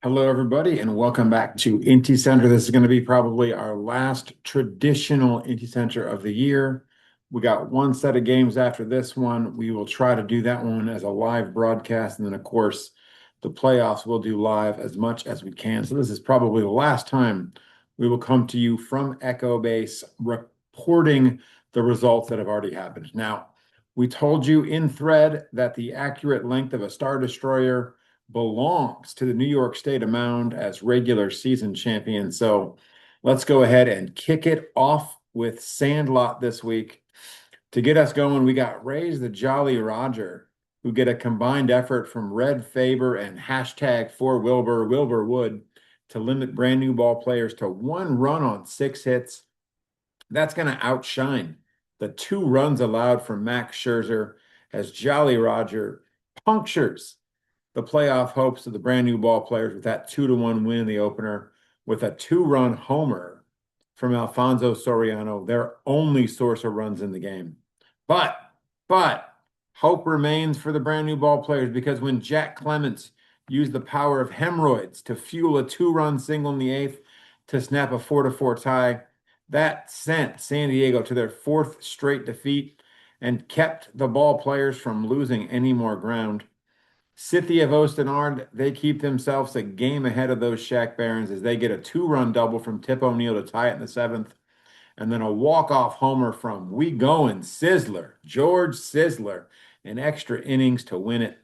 Hello, everybody, and welcome back to IntyCenter. This is going to be probably our last traditional IntyCenter of the year. We got one set of games after this one. We will try to do that one as a live broadcast. And then, of course, the playoffs we'll do live as much as we can. So this is probably the last time we will come to you from Echo Base reporting the results that have already happened. Now, we told you in thread that the accurate length of a Star Destroyer belongs to the New York State Mound as regular season champion. So let's go ahead and kick it off with Sandlot this week. To get us going, we got Raise the Jolly Roger, who get a combined effort from Red Faber and hashtag for Wilbur Wood to limit brand new ball players to 1 run on 6 hits. That's going to outshine the 2 runs allowed from Max Scherzer as Jolly Roger punctures the playoff hopes of the brand new ball players with that 2-1 win in the opener with a 2-run homer from Alfonso Soriano, their only source of runs in the game. But hope remains for the brand new ball players because when Jack Clemens used the power of hemorrhoids to fuel a 2-run single in the 8th to snap a 4-4 tie, that sent San Diego to their 4th straight defeat and kept the ball players from losing any more ground. City of Ostenard, they keep themselves a game ahead of those Shack Barons as they get a 2-run double from Tip O'Neill to tie it in the 7th, and then a walk-off homer from We Goin' Sizzler, George Sizzler, in extra innings to win it.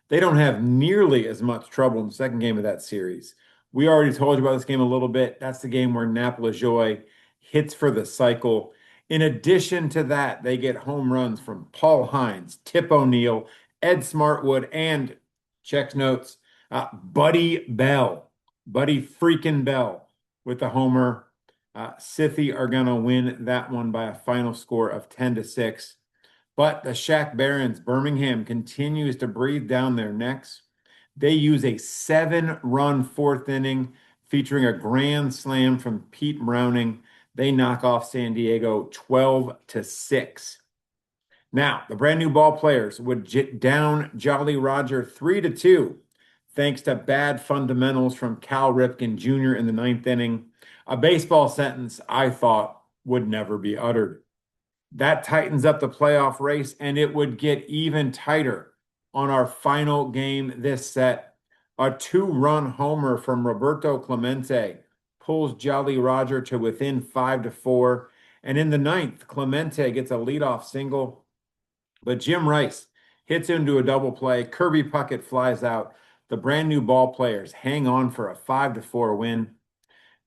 They don't have nearly as much trouble in the second game of that series. We already told you about this game a little bit. That's the game where Nap Lajoie hits for the cycle. In addition to that, they get home runs from Paul Hines, Tip O'Neill, Ed Smartwood, and checks notes, Buddy Bell, Buddy freaking Bell with the homer. Scythy are going to win that one by a final score of 10-6. But the Shack Barons, Birmingham, continues to breathe down their necks. They use a 7-run 4th inning featuring a grand slam from Pete Browning. They knock off San Diego 12-6. Now, the brand new ball players would down Jolly Roger 3-2, thanks to bad fundamentals from Cal Ripken Jr. in the 9th inning. A baseball sentence I thought would never be uttered. That tightens up the playoff race, and it would get even tighter on our final game this set. A 2-run homer from Roberto Clemente pulls Jolly Roger to within 5-4. And in the 9th, Clemente gets a leadoff single, but Jim Rice hits into a double play. Kirby Puckett flies out. The brand new ball players hang on for a 5-4 win.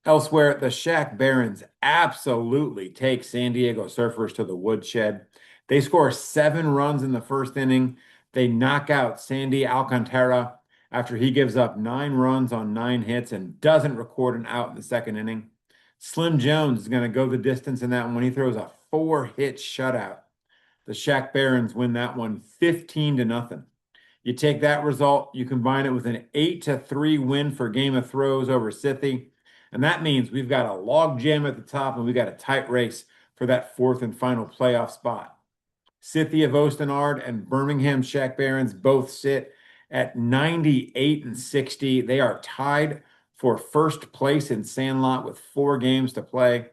Elsewhere, the Shack Barons absolutely take San Diego Surfers to the woodshed. They score 7 runs in the 1st inning. They knock out Sandy Alcantara after he gives up 9 runs on 9 hits and doesn't record an out in the 2nd inning. Slim Jones is going to go the distance in that one when he throws a 4-hit shutout. The Shack Barons win that one 15-0. You take that result, you combine it with an 8-3 win for Game of Throws over Scythy, and that means we've got a log jam at the top and we've got a tight race for that 4th and final playoff spot. Scythy of Ostenard and Birmingham Shack Barons both sit at 98-60. They are tied for 1st place in Sandlot with 4 games to play.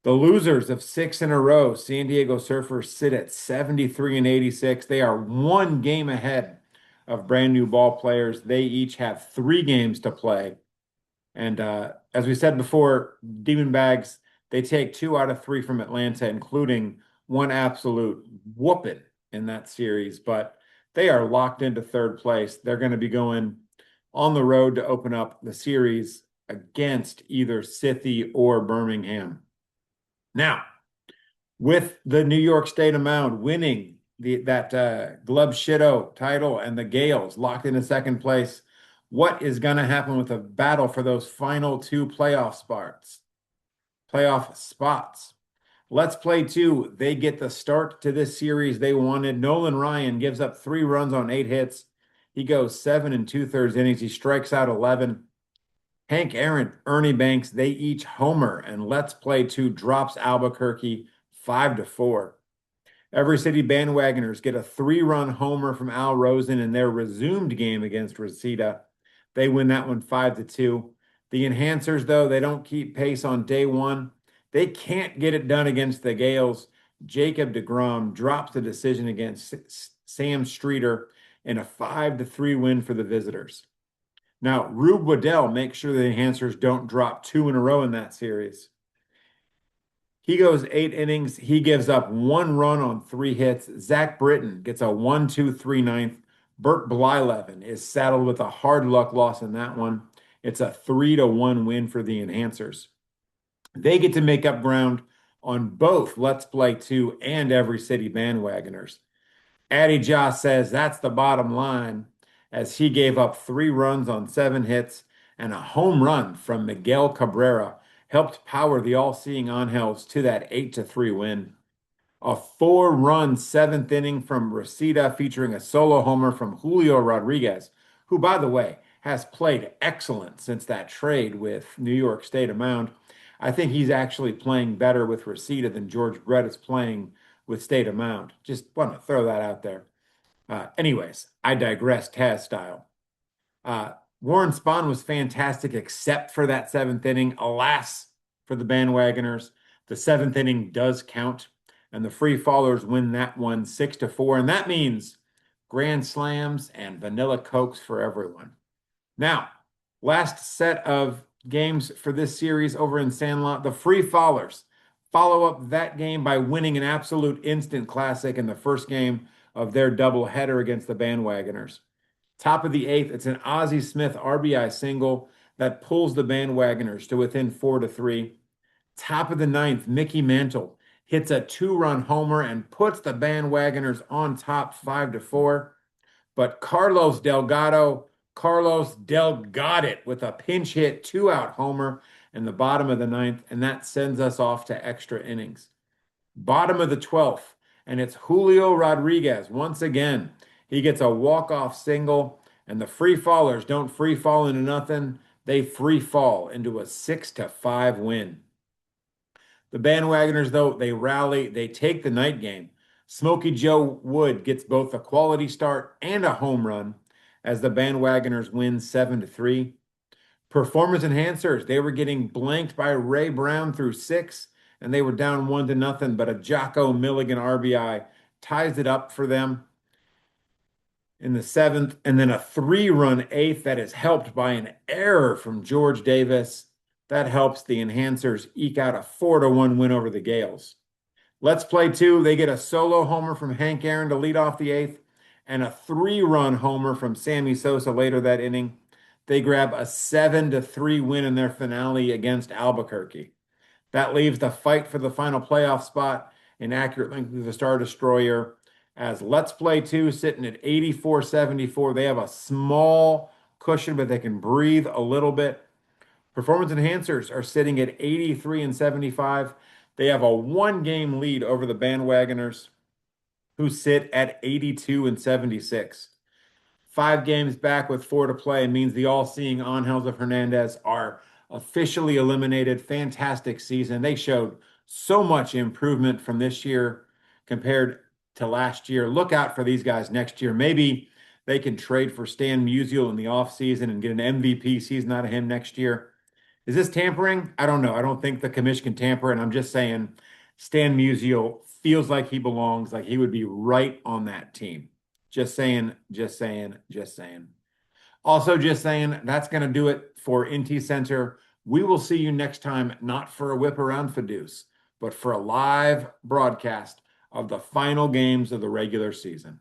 The losers of 6 in a row, San Diego Surfers, sit at 73-86. They are 1 game ahead of brand new ball players. They each have 3 games to play. And as we said before, Demon Bags, they take 2 out of 3 from Atlanta, including one absolute whooping in that series. But they are locked into 3rd place. They're going to be going on the road to open up the series against either Scythy or Birmingham. Now, with the New York State Mound winning that Glove Shido title and the Gales locked into 2nd place, what is going to happen with the battle for those final 2 playoff spots? Let's Play 2. They get the start to this series they wanted. Nolan Ryan gives up 3 runs on 8 hits. He goes 7 2/3 innings. He strikes out 11. Hank Aaron, Ernie Banks, they each homer, and Let's Play 2 drops Albuquerque 5-4. Every City Bandwagoners get a 3-run homer from Al Rosen in their resumed game against Reseda. They win that one 5-2. The Enhancers, though, they don't keep pace on day one. They can't get it done against the Gales. Jacob deGrom drops the decision against Sam Streeter in a 5-3 win for the visitors. Now, Rube Waddell makes sure the Enhancers don't drop two in a row in that series. He goes 8 innings. He gives up 1 run on 3 hits. Zach Britton gets a 1-2-3 ninth. Burt Blyleven is saddled with a hard luck loss in that one. It's a 3-1 win for the Enhancers. They get to make up ground on both Let's Play 2 and Every City bandwagoners. Addy Joss says that's the bottom line, as he gave up 3 runs on 7 hits, and a home run from Miguel Cabrera helped power the all-seeing Angels to that 8-3 win. A 4-run 7th inning from Reseda featuring a solo homer from Julio Rodriguez, who, by the way, has played excellent since that trade with New York State of Mound. I think he's actually playing better with Reseda than George Brett is playing with State of Mound. Just want to throw that out there. Anyways, I digress, Taz style. Warren Spahn was fantastic except for that 7th inning. Alas, for the bandwagoners, the 7th inning does count, and the Free Fallers win that one 6-4, and that means grand slams and vanilla cokes for everyone. Now, last set of games for this series over in Sandlot. The Free Fallers follow up that game by winning an absolute instant classic in the first game of their doubleheader against the bandwagoners. Top of the 8th, it's an Ozzie Smith RBI single that pulls the bandwagoners to within 4-3. Top of the 9th, Mickey Mantle hits a 2-run homer and puts the bandwagoners on top 5-4. But Carlos Delgado got it with a pinch hit 2-out homer in the bottom of the 9th, and that sends us off to extra innings. Bottom of the 12th, and it's Julio Rodriguez once again. He gets a walk-off single, and the Free Fallers don't free fall into nothing. They free fall into a 6-5 win. The bandwagoners, though, they rally. They take the night game. Smokey Joe Wood gets both a quality start and a home run as the bandwagoners win 7-3. Performance enhancers, they were getting blanked by Ray Brown through 6, and they were down 1-0, but a Jocko Milligan RBI ties it up for them in the 7th, and then a 3-run 8th that is helped by an error from George Davis. That helps the Enhancers eke out a 4-1 win over the Gales. Let's Play 2, they get a solo homer from Hank Aaron to lead off the 8th, and a 3-run homer from Sammy Sosa later that inning. They grab a 7-3 win in their finale against Albuquerque. That leaves the fight for the final playoff spot in accurate length of the Star Destroyer, as Let's Play 2 sitting at 84-74. They have a small cushion, but they can breathe a little bit. Performance enhancers are sitting at 83-75. They have a 1-game lead over the bandwagoners, who sit at 82-76. 5 games back with 4 to play means the all-seeing Angels of Hernandez are officially eliminated. Fantastic season. They showed so much improvement from this year compared to last year. Look out for these guys next year. Maybe they can trade for Stan Musial in the offseason and get an MVP season out of him next year. Is this tampering? I don't know. I don't think the commission can tamper, and I'm just saying Stan Musial feels like he belongs, like he would be right on that team. Just saying, just saying, just saying. Also, just saying, that's going to do it for IntyCenter. We will see you next time, not for a whip around FODEUSS, but for a live broadcast of the final games of the regular season.